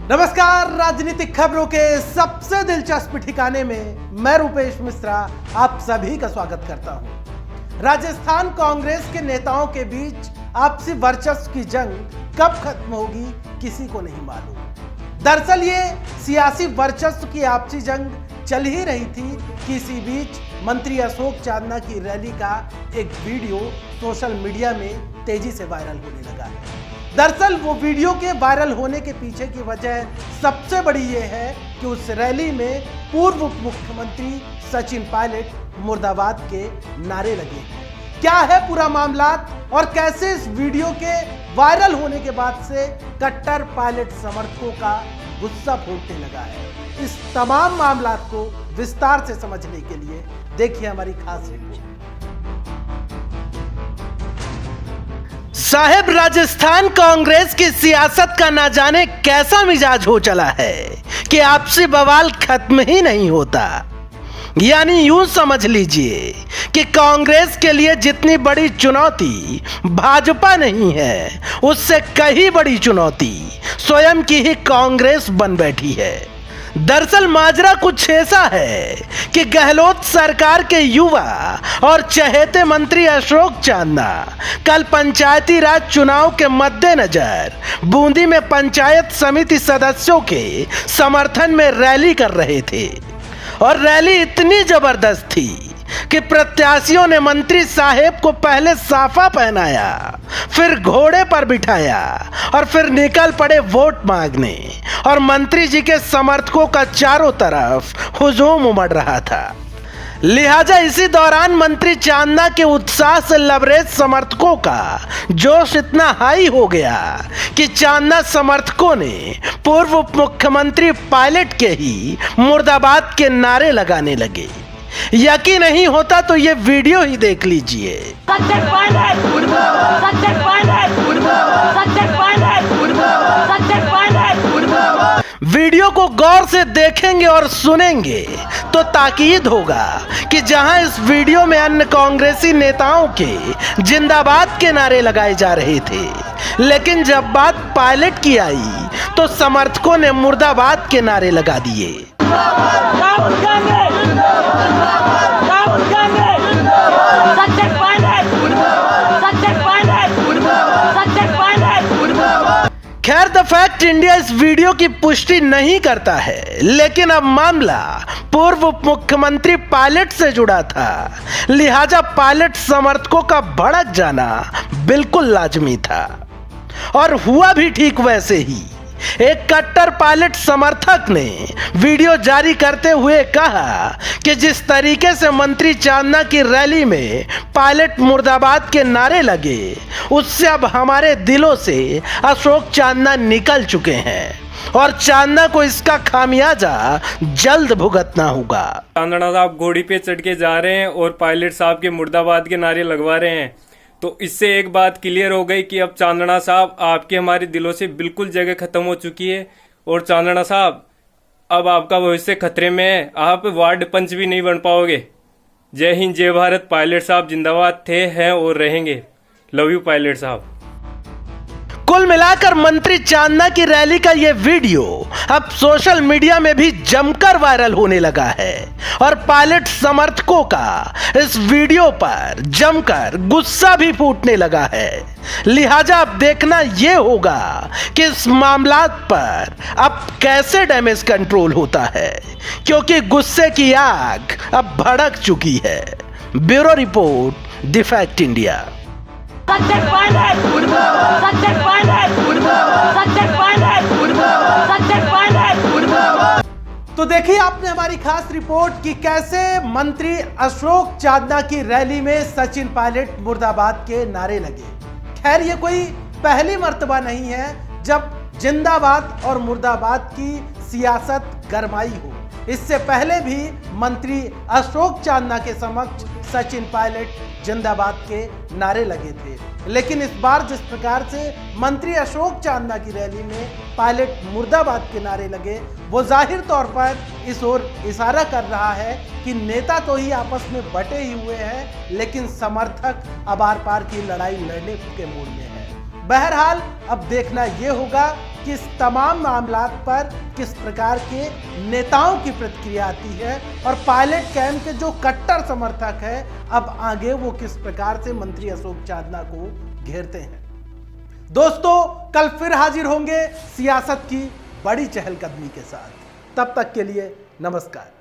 नमस्कार, राजनीतिक खबरों के सबसे दिलचस्प ठिकाने में मैं रूपेश मिश्रा आप सभी का स्वागत करता हूं। राजस्थान कांग्रेस के नेताओं के बीच आपसी वर्चस्व की जंग कब खत्म होगी किसी को नहीं मालूम। दरअसल ये सियासी वर्चस्व की आपसी जंग चल ही रही थी कि इसी बीच मंत्री अशोक चांदना की रैली का एक वीडियो सोशल मीडिया में तेजी से वायरल होने लगा है। दरअसल वो वीडियो के वायरल होने के पीछे की वजह सबसे बड़ी ये है कि उस रैली में पूर्व उप मुख्यमंत्री सचिन पायलट मुर्दाबाद के नारे लगे। क्या है पूरा मामला और कैसे इस वीडियो के वायरल होने के बाद से कट्टर पायलट समर्थकों का गुस्सा फूटने लगा है, इस तमाम मामला को विस्तार से समझने के लिए देखिए हमारी खास रिपोर्ट। साहेब, राजस्थान कांग्रेस की सियासत का ना जाने कैसा मिजाज हो चला है कि आपसी बवाल खत्म ही नहीं होता। यानी यूं समझ लीजिए कि कांग्रेस के लिए जितनी बड़ी चुनौती भाजपा नहीं है, उससे कहीं बड़ी चुनौती स्वयं की ही कांग्रेस बन बैठी है। दरअसल माजरा कुछ ऐसा है कि गहलोत सरकार के युवा और चहेते मंत्री अशोक चांदना कल पंचायती राज चुनाव के मद्देनजर बूंदी में पंचायत समिति सदस्यों के समर्थन में रैली कर रहे थे और रैली इतनी जबरदस्त थी कि प्रत्याशियों ने मंत्री साहेब को पहले साफा पहनाया, फिर घोड़े पर बिठाया और फिर निकल पड़े वोट मांगने। और मंत्री जी के समर्थकों का चारों तरफ हुजूम उमड़ रहा था। लिहाजा इसी दौरान मंत्री चांदना के उत्साह से लबरेज समर्थकों का जोश इतना हाई हो गया कि चांदना समर्थकों ने पूर्व उप मुख्यमंत्री पायलट के ही मुर्दाबाद के नारे लगाने लगे। यकीन नहीं होता तो ये वीडियो ही देख लीजिए। वीडियो को गौर से देखेंगे और सुनेंगे तो ताकीद होगा कि जहां इस वीडियो में अन्य कांग्रेसी नेताओं के जिंदाबाद के नारे लगाए जा रहे थे, लेकिन जब बात पायलट की आई तो समर्थकों ने मुर्दाबाद के नारे लगा दिए। खैर, द फैक्ट इंडिया इस वीडियो की पुष्टि नहीं करता है, लेकिन अब मामला पूर्व उप मुख्यमंत्री पायलट से जुड़ा था, लिहाजा पायलट समर्थकों का भड़क जाना बिल्कुल लाजमी था। और हुआ भी ठीक वैसे ही। एक कट्टर पायलट समर्थक ने वीडियो जारी करते हुए कहा कि जिस तरीके से मंत्री चांदना की रैली में पायलट मुर्दाबाद के नारे लगे, उससे अब हमारे दिलों से अशोक चांदना निकल चुके हैं और चांदना को इसका खामियाजा जल्द भुगतना होगा। चांदना साहब घोड़ी पे चढ़ के जा रहे हैं और पायलट साहब के मुर्दाबाद के नारे लगवा रहे हैं, तो इससे एक बात क्लियर हो गई कि अब चांदना साहब आपके हमारे दिलों से बिल्कुल जगह खत्म हो चुकी है। और चांदना साहब, अब आपका भविष्य खतरे में है, आप वार्ड पंच भी नहीं बन पाओगे। जय हिंद, जय भारत। पायलट साहब जिंदाबाद थे, हैं और रहेंगे। लव यू पायलट साहब। कुल मिलाकर मंत्री चांदना की रैली का यह वीडियो अब सोशल मीडिया में भी जमकर वायरल होने लगा है और पायलट समर्थकों का इस वीडियो पर जमकर गुस्सा भी फूटने लगा है। लिहाजा अब देखना यह होगा कि इस मामला पर अब कैसे डैमेज कंट्रोल होता है, क्योंकि गुस्से की आग अब भड़क चुकी है। Bureau report, the fact India. तो देखिए आपने हमारी खास रिपोर्ट कि कैसे मंत्री अशोक चांदना की रैली में सचिन पायलट मुर्दाबाद के नारे लगे। खैर, ये कोई पहली मर्तबा नहीं है जब जिंदाबाद और मुर्दाबाद की सियासत गरमाई हो। इससे पहले भी मंत्री अशोक चांदना के समक्ष सचिन पायलट जिंदाबाद के नारे लगे थे, लेकिन इस बार जिस प्रकार से मंत्री अशोक चांदना की रैली में पायलट मुर्दाबाद के नारे लगे, वो जाहिर तौर पर इस ओर इशारा कर रहा है कि नेता तो ही आपस में बटे ही हुए हैं, लेकिन समर्थक अब आर पार की लड़ाई लड़ने के मूड में है। बहरहाल अब देखना यह होगा कि इस तमाम मामलात पर किस प्रकार के नेताओं की प्रतिक्रिया आती है और पायलट कैंप के जो कट्टर समर्थक है अब आगे वो किस प्रकार से मंत्री अशोक चांदना को घेरते हैं। दोस्तों, कल फिर हाजिर होंगे सियासत की बड़ी चहलकदमी के साथ। तब तक के लिए नमस्कार।